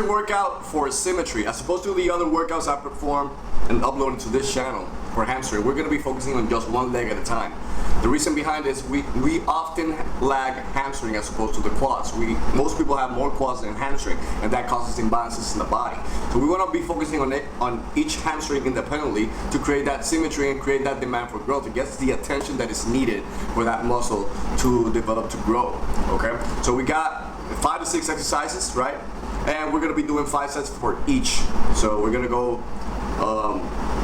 hamstring workout for Symmetry. As opposed to the other workouts I perform and upload to this channel for hamstring, we're going to be focusing on just one leg at a time. The reason behind this, we often lag hamstring as opposed to the quads. Most people have more quads than hamstring, and that causes imbalances in the body. So we want to be focusing on each hamstring independently to create that symmetry and create that demand for growth. It gets the attention that is needed for that muscle to develop, to grow. Okay, so we got 5 to 6 exercises, right? And we're going to be doing 5 sets for each. So we're going to go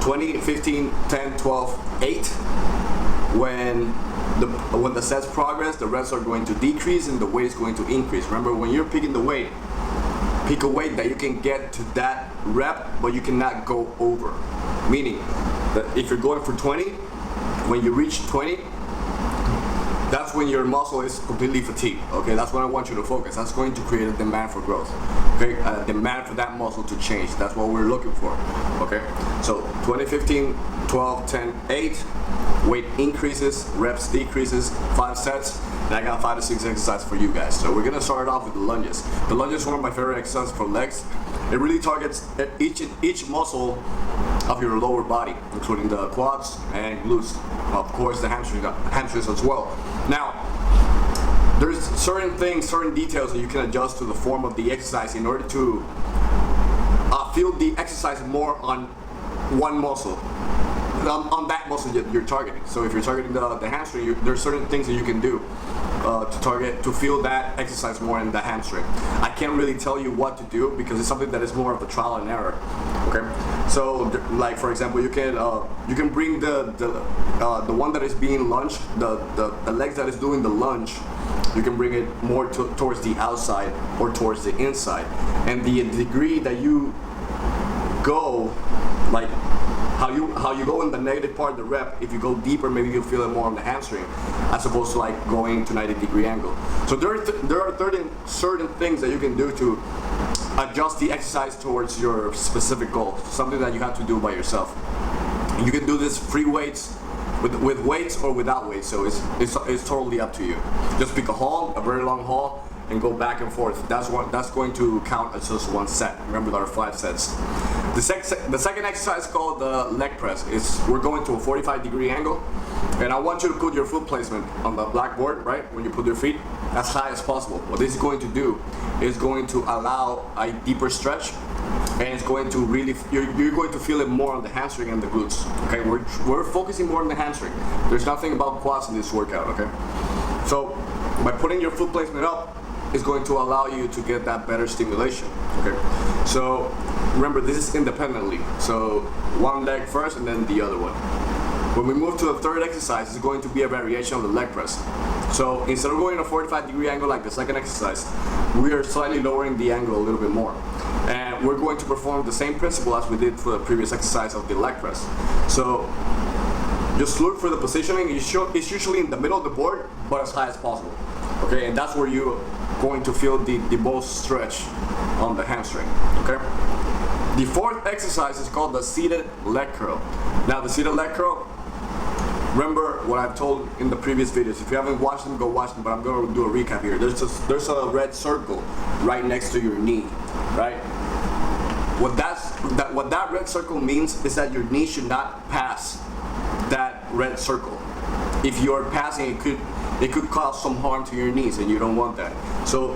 20, 15, 10, 12, 8. When the sets progress, the reps are going to decrease and the weight is going to increase. Remember, when you're picking the weight, pick a weight that you can get to that rep, but you cannot go over. Meaning that if you're going for 20, when you reach 20, that's when your muscle is completely fatigued. Okay, that's what I want you to focus. That's going to create a demand for growth. Okay, a demand for that muscle to change. That's what we're looking for. Okay, so 20, 15, 12, 10, 8. Weight increases, reps decreases, 5 sets, and I got 5 to 6 exercises for you guys. So we're gonna start off with the lunges. The lunges is one of my favorite exercises for legs. It really targets each muscle of your lower body, including the quads and glutes. Of course, the hamstrings as well. Now, there's certain things, certain details that you can adjust to the form of the exercise in order to feel the exercise more on one muscle. On that muscle you're targeting. So if you're targeting the hamstring, there's certain things that you can do to feel that exercise more in the hamstring. I can't really tell you what to do because it's something that is more of a trial and error. Okay, so like for example, you can bring the one that is being lunged, the legs that is doing the lunge, you can bring it more towards the outside or towards the inside, and the degree that you go, like how you go in the negative part of the rep, if you go deeper, maybe you'll feel it more on the hamstring, as opposed to like going to 90-degree angle. So there are certain things that you can do to adjust the exercise towards your specific goal, something that you have to do by yourself. You can do this free weights, with weights or without weights, so it's totally up to you. Just pick a haul, a very long haul, and go back and forth. That's going to count as just one set. Remember, there are 5 sets. The second exercise, called the leg press, we're going to a 45-degree angle, and I want you to put your foot placement on the blackboard, right? When you put your feet as high as possible. What this is going to do is going to allow a deeper stretch, and it's going to really, you're going to feel it more on the hamstring and the glutes. Okay, we're focusing more on the hamstring. There's nothing about quads in this workout. Okay, so by putting your foot placement up, is going to allow you to get that better stimulation. Okay, so remember, this is independently, so one leg first and then the other one. When we move to the third exercise, it's going to be a variation of the leg press. So instead of going a 45-degree angle like the second exercise, we are slightly lowering the angle a little bit more, and we're going to perform the same principle as we did for the previous exercise of the leg press. So just look for the positioning. It's usually in the middle of the board, but as high as possible. Okay, and that's where you're going to feel the most stretch on the hamstring. Okay. The fourth exercise is called the seated leg curl. Now, the seated leg curl, remember what I've told in the previous videos. If you haven't watched them, go watch them, but I'm going to do a recap here. There's a red circle right next to your knee, right? What that red circle means is that your knee should not pass that red circle. If you're passing, it could cause some harm to your knees, and you don't want that. So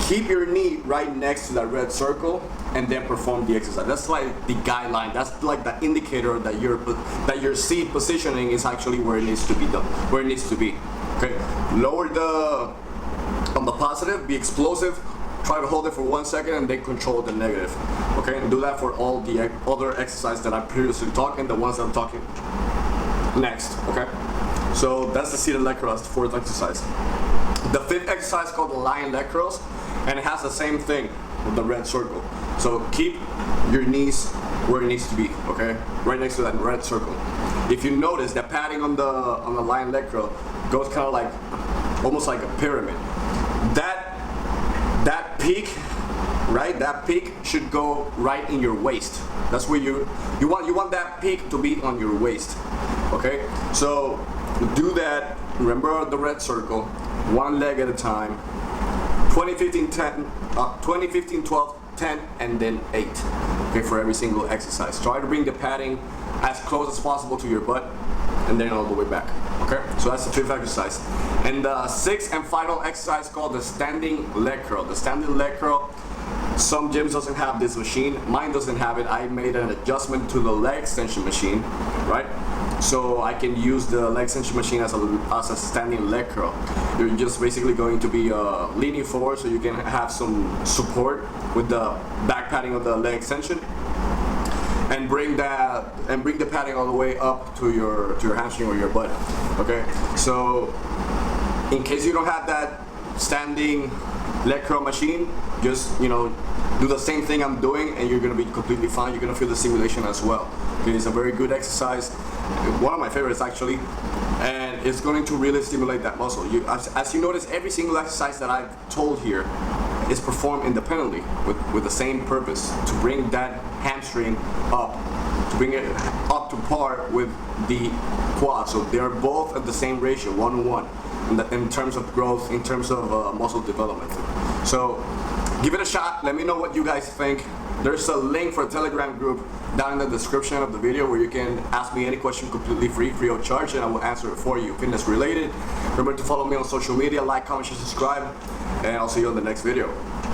keep your knee right next to that red circle and then perform the exercise. That's like the guideline. That's like the indicator that your seat positioning is actually where it needs to be done, where it needs to be. Okay, lower on the positive, be explosive, try to hold it for 1 second and then control the negative. Okay, and do that for all the other exercises that I previously talked and the ones that I'm talking next. Okay, so that's the seated leg curl. That's the fourth exercise. The fifth exercise is called the lion leg curls, and it has the same thing with the red circle. So keep your knees where it needs to be, okay? Right next to that red circle. If you notice, the padding on the lion leg curl goes kind of like, almost like a pyramid. That peak, right? That peak should go right in your waist. That's where you want that peak to be on your waist, okay? So do that. Remember the red circle, one leg at a time. 20, 15, 10, 20, 15, 12, 10, and then 8. Okay, for every single exercise. Try to bring the padding as close as possible to your butt, and then all the way back. Okay, so that's the 5th exercise. And the 6th and final exercise called the standing leg curl. The standing leg curl, some gyms doesn't have this machine. Mine doesn't have it. I made an adjustment to the leg extension machine, right? So I can use the leg extension machine as a standing leg curl. You're just basically going to be leaning forward so you can have some support with the back padding of the leg extension, and bring the padding all the way up to your hamstring or your butt. Okay, so in case you don't have that standing leg curl machine, just do the same thing I'm doing, and you're gonna be completely fine. You're gonna feel the stimulation as well. Okay, it's a very good exercise, one of my favorites actually, and it's going to really stimulate that muscle. As you notice, every single exercise that I've told here is performed independently with the same purpose, to bring that hamstring up, to bring it up to par with the quad. So they are both at the same ratio, 1:1, in terms of growth, in terms of muscle development. So give it a shot. Let me know what you guys think. There's a link for a Telegram group down in the description of the video where you can ask me any question completely free of charge, and I will answer it for you, fitness related. Remember to follow me on social media, like, comment, share, subscribe, and I'll see you on the next video.